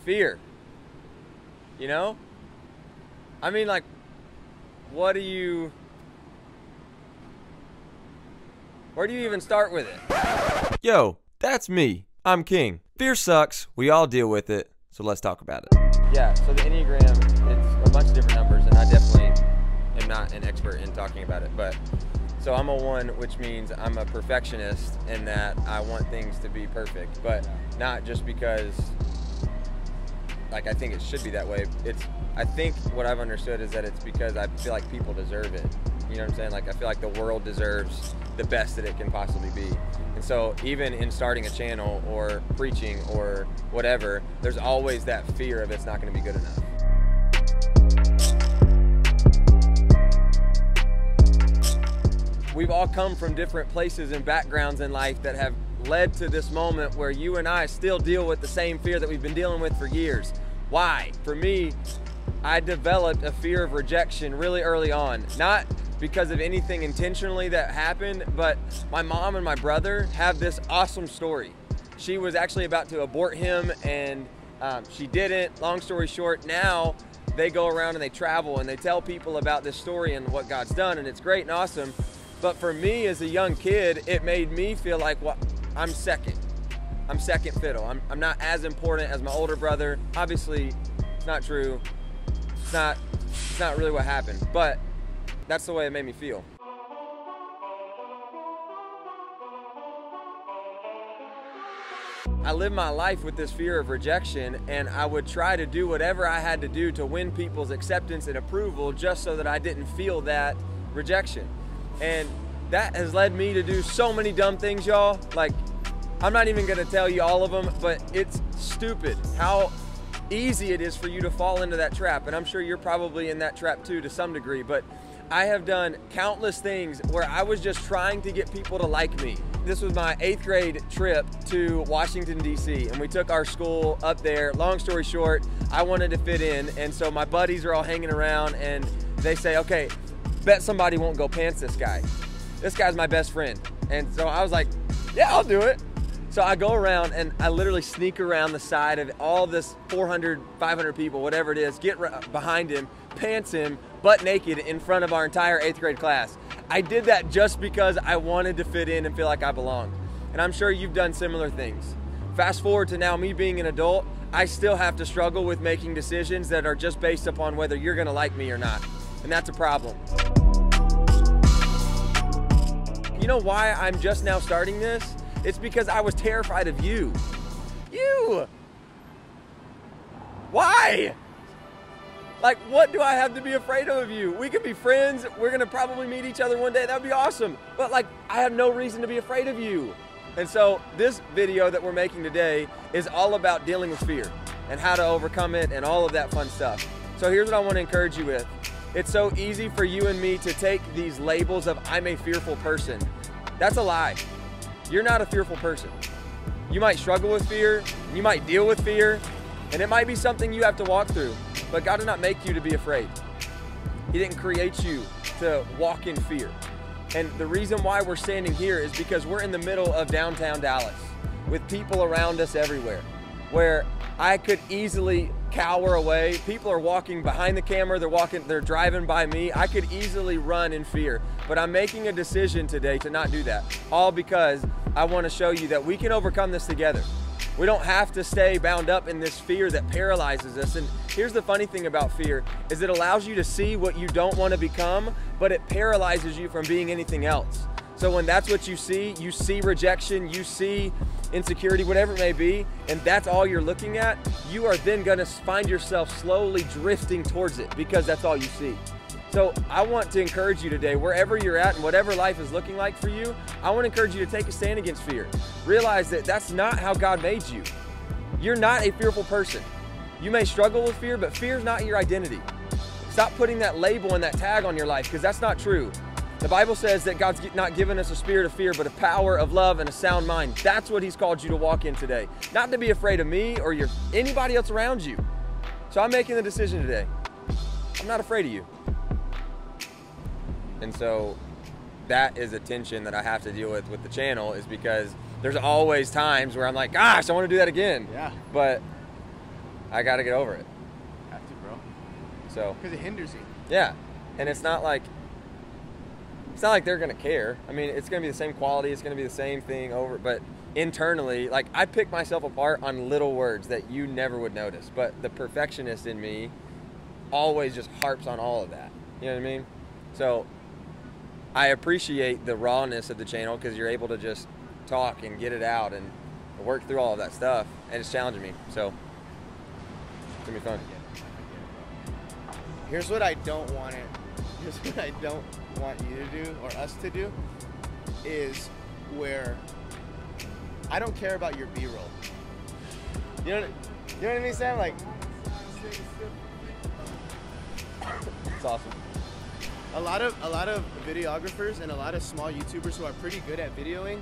fear. You know? I mean, like, where do you even start with it? Yo, that's me. I'm King. Fear sucks. We all deal with it. So let's talk about it. Yeah, so the Enneagram, it's a bunch of different numbers, and I definitely am not an expert in talking about it. But so I'm a 1, which means I'm a perfectionist in that I want things to be perfect, but not just because like I think it should be that way. I think what I've understood is that it's because I feel like people deserve it. You know what I'm saying? Like I feel like the world deserves the best that it can possibly be. And so even in starting a channel or preaching or whatever, there's always that fear of it's not going to be good enough. We've all come from different places and backgrounds in life that have led to this moment where you and I still deal with the same fear that we've been dealing with for years. Why? For me, I developed a fear of rejection really early on. Not because of anything intentionally that happened, but my mom and my brother have this awesome story. She was actually about to abort him and she didn't. Long story short, now they go around and they travel and they tell people about this story and what God's done, and it's great and awesome. But for me as a young kid, it made me feel like, well, I'm second fiddle. I'm not as important as my older brother. Obviously, it's not true. It's not really what happened, but that's the way it made me feel. I lived my life with this fear of rejection, and I would try to do whatever I had to do to win people's acceptance and approval just so that I didn't feel that rejection. And that has led me to do so many dumb things, y'all. Like, I'm not even gonna tell you all of them, but it's stupid how easy it is for you to fall into that trap. And I'm sure you're probably in that trap too to some degree, but I have done countless things where I was just trying to get people to like me. This was my 8th grade trip to Washington, D.C., and we took our school up there. Long story short, I wanted to fit in, and so my buddies are all hanging around, and they say, okay, bet somebody won't go pants this guy. This guy's my best friend. And so I was like, yeah, I'll do it. So I go around and I literally sneak around the side of all this 400, 500 people, whatever it is, get behind him, pants him, butt naked in front of our entire 8th grade class. I did that just because I wanted to fit in and feel like I belonged. And I'm sure you've done similar things. Fast forward to now me being an adult, I still have to struggle with making decisions that are just based upon whether you're gonna like me or not. And that's a problem. You know why I'm just now starting this? It's because I was terrified of you. You! Why? Like, what do I have to be afraid of you? We could be friends. We're gonna probably meet each other one day. That would be awesome. But like, I have no reason to be afraid of you. And so this video that we're making today is all about dealing with fear and how to overcome it and all of that fun stuff. So here's what I want to encourage you with. It's so easy for you and me to take these labels of I'm a fearful person. That's a lie. You're not a fearful person. You might struggle with fear, you might deal with fear, and it might be something you have to walk through, but God did not make you to be afraid. He didn't create you to walk in fear. And the reason why we're standing here is because we're in the middle of downtown Dallas with people around us everywhere, where I could easily cower away. People are walking behind the camera, they're driving by me. I could easily run in fear, but I'm making a decision today to not do that. All because I want to show you that we can overcome this together. We don't have to stay bound up in this fear that paralyzes us. And here's the funny thing about fear is it allows you to see what you don't want to become, but it paralyzes you from being anything else. So when that's what you see rejection, you see insecurity, whatever it may be, and that's all you're looking at, you are then gonna find yourself slowly drifting towards it because that's all you see. So I want to encourage you today, wherever you're at and whatever life is looking like for you, I want to encourage you to take a stand against fear. Realize that that's not how God made you. You're not a fearful person. You may struggle with fear, but fear is not your identity. Stop putting that label and that tag on your life because that's not true. The Bible says that God's not given us a spirit of fear, but a power of love and a sound mind. That's what He's called you to walk in today. Not to be afraid of me or anybody else around you. So I'm making the decision today. I'm not afraid of you. And so that is a tension that I have to deal with the channel, is because there's always times where I'm like, gosh, I want to do that again. Yeah. But I got to get over it. Have to, bro. So. Because it hinders you. Yeah, and it's not like they're gonna care. I mean, it's gonna be the same quality. It's gonna be the same thing over. But internally, like I pick myself apart on little words that you never would notice. But the perfectionist in me always just harps on all of that. You know what I mean? So I appreciate the rawness of the channel because you're able to just talk and get it out and work through all of that stuff, and it's challenging me. So it's gonna be fun. Here's what I don't want it. Here's what I don't want you to do or us to do is where I don't care about your B-roll. You know what I mean, Sam? Like, it's awesome. A lot of videographers and a lot of small YouTubers who are pretty good at videoing,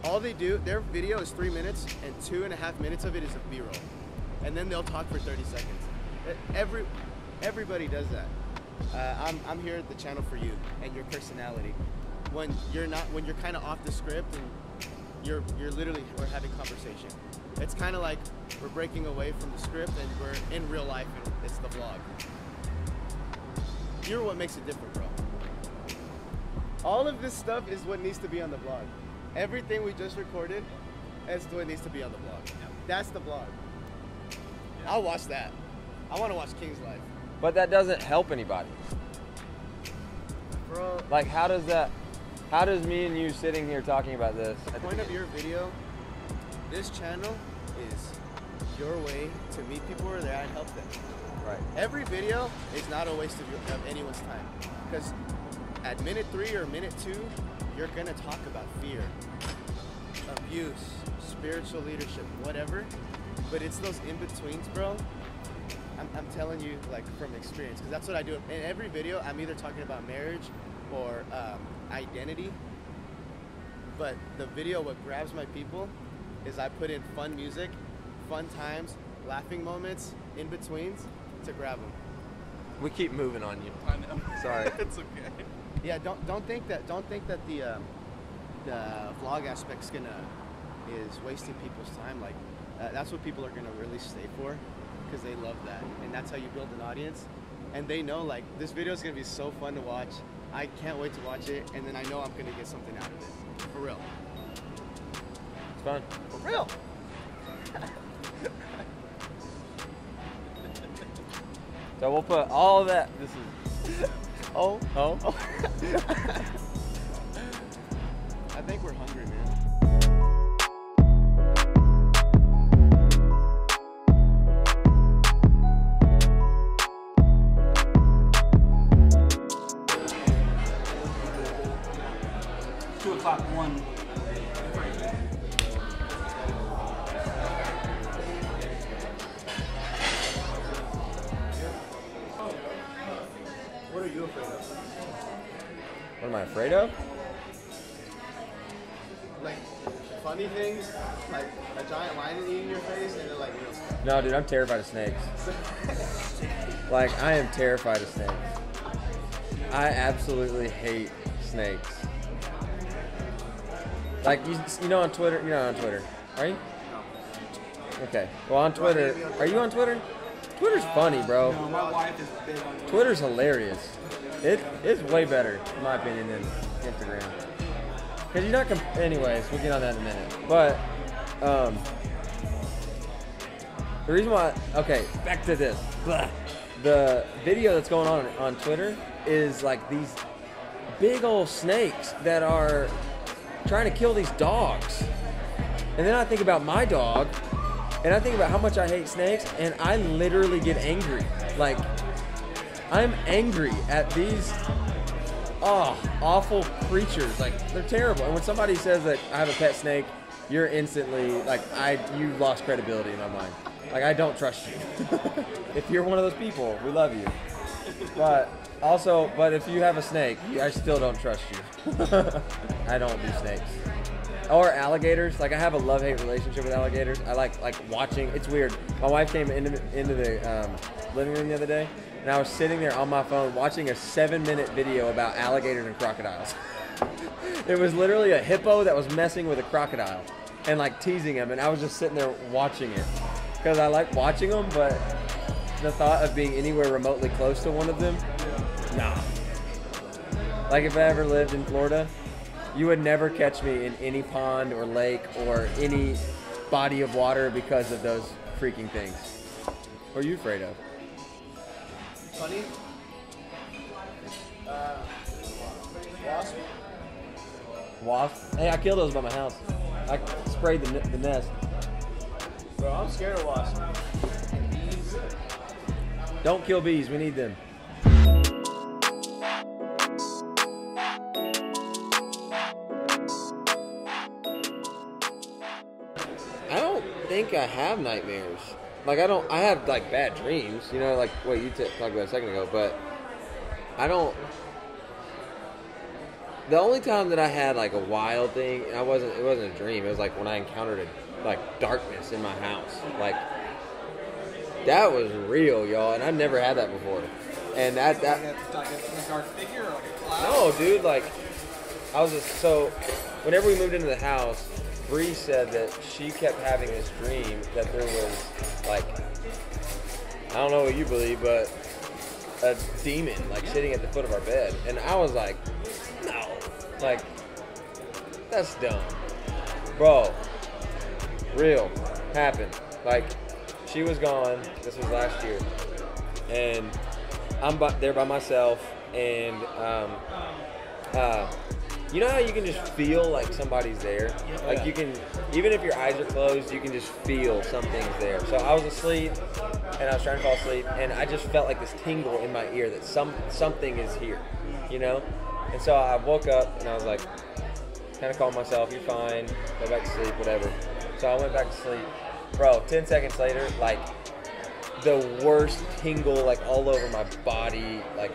all they do, their video is 3 minutes and 2.5 minutes of it is a B-roll, and then they'll talk for 30 seconds. Everybody does that. I'm here at the channel for you and your personality. When you're kind of off the script and you're literally, we're having conversation. It's kind of like we're breaking away from the script and we're in real life and it's the vlog. You're what makes it different, bro. All of this stuff is what needs to be on the vlog. Everything we just recorded is what needs to be on the vlog. Yeah. That's the vlog. Yeah. I'll watch that. I want to watch King's Life. But that doesn't help anybody. Bro. Like, how does me and you sitting here talking about this? The point of your video, this channel is your way to meet people where they're at and help them. Right. Every video is not a waste of anyone's time. Because at minute 3 or minute 2, you're going to talk about fear, abuse, spiritual leadership, whatever. But it's those in-betweens, bro. I'm telling you, like, from experience, because that's what I do. In every video, I'm either talking about marriage or identity. But the video, what grabs my people, is I put in fun music, fun times, laughing moments, in-betweens, to grab them. We keep moving on you. I know. Sorry. It's okay. Yeah, don't think that the vlog aspect's is wasting people's time. Like that's what people are gonna really stay for, because they love that, and that's how you build an audience. And they know, like, this video is gonna be so fun to watch. I can't wait to watch it, and then I know I'm gonna get something out of it. For real. It's fun. For real. So we'll put all of that. This is. Oh. Oh. I think we're hungry, man. What are you afraid of? What am I afraid of? Like funny things, like a giant lion eating your face, and then like real stuff. No, dude, I'm terrified of snakes. Like, I am terrified of snakes. I absolutely hate snakes. Like, you know on Twitter, you're not on Twitter, are you? No. Okay. Well, on Twitter, are you on Twitter? Twitter's funny, bro. No, my wife is big on Twitter. Twitter's hilarious. It's way better, in my opinion, than Instagram. Cause you're not anyways, we'll get on that in a minute. But the reason why, okay, back to this. Blah. The video that's going on Twitter is like these big old snakes that are trying to kill these dogs. And then I think about my dog, and I think about how much I hate snakes, and I literally get angry. Like, I'm angry at these awful creatures. Like, they're terrible. And when somebody says that I have a pet snake, you're instantly like, you lost credibility in my mind. Like, I don't trust you. If you're one of those people, we love you. But if you have a snake, I still don't trust you. I don't do snakes. Or alligators. Like, I have a love-hate relationship with alligators. I like watching. It's weird. My wife came into the living room the other day, and I was sitting there on my phone watching a 7-minute video about alligators and crocodiles. It was literally a hippo that was messing with a crocodile and like teasing him, and I was just sitting there watching it. because I like watching them, but the thought of being anywhere remotely close to one of them, nah. Like if I ever lived in Florida, you would never catch me in any pond or lake or any body of water because of those freaking things. What are you afraid of? Funny. Wasp. Wasps? Hey, I killed those by my house. I sprayed the nest. Bro, I'm scared of wasps. And bees. Don't kill bees. We need them. I don't think I have nightmares. Like I have like bad dreams, you know, like what you talked about a second ago, but I don't. The only time that I had like a wild thing, it wasn't a dream. It was like when I encountered darkness in my house. Like that was real, y'all, and I've never had that before. And that Like a dark figure or like a cloud? no, dude, like I was just so. Whenever we moved into the house, Bree said that she kept having this dream that there was like, I don't know what you believe, but a demon like sitting at the foot of our bed, and I was like, no, like that's dumb, bro. Real happened. Like she was gone. This was last year, and I'm there by myself, and you know how you can just feel like somebody's there? Like you can, even if your eyes are closed, you can just feel something's there. So I was asleep, and I was trying to fall asleep, and I just felt like this tingle in my ear that something is here, you know? And so I woke up, and I was like, kind of calmed myself, you're fine, go back to sleep, whatever. So I went back to sleep. Bro, 10 seconds later, like, the worst tingle, like, all over my body. Like,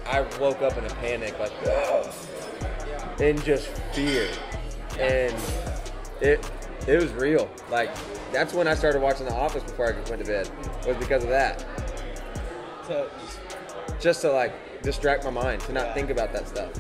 I woke up in a panic, like, ugh. And just fear, and it was real. Like that's when I started watching The Office before I went to bed. Was because of that. So Just to like distract my mind, to not think about that stuff.